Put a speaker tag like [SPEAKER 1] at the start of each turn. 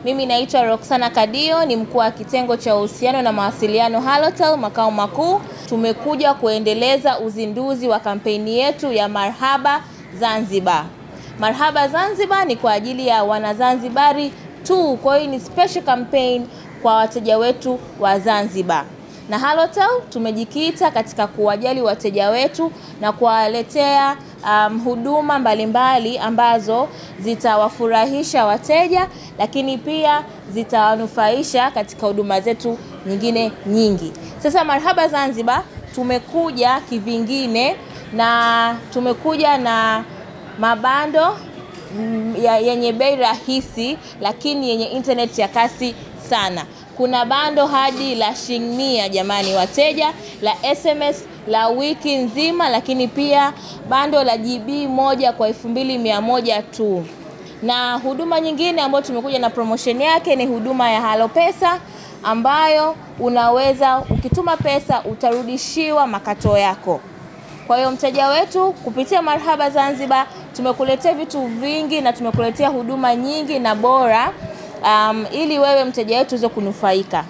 [SPEAKER 1] Mimi naitwa Roxana Kadio, ni mkuu wa kitengo cha uhusiano na mawasiliano Halotel makao makuu. Tumekuja kuendeleza uzinduzi wa kampeni yetu ya Marhaba Zanzibar. Marhaba Zanzibar ni kwa ajili ya Wanazanzibari tu, kwa hiyo ni special campaign kwa wateja wetu wa Zanzibar. Na Halotel tumejikita katika kuwajali wateja wetu na kuwaletea huduma mbalimbali ambazo zitawafurahisha wateja, lakini pia zitawanufaisha katika huduma zetu nyingine nyingi. Sasa Marhaba Zanzibar tumekuja kivingine, na tumekuja na mabando yenye bei rahisi lakini yenye internet ya kasi sana. Kuna bando hadi la shilingi jamani wateja, la SMS la wiki nzima, lakini pia bando la GB 1 kwa 2100 tu. Na huduma nyingine ambayo tumekuja na promotion yake ni huduma ya Halo Pesa, ambayo unaweza ukituma pesa utarudishiwa makato yako. Kwa hiyo mteja wetu, kupitia Marhaba Zanzibar tumekuletea vitu vingi na tumekuletea huduma nyingi na bora, ili wewe mteja wetu uweze kunufaika.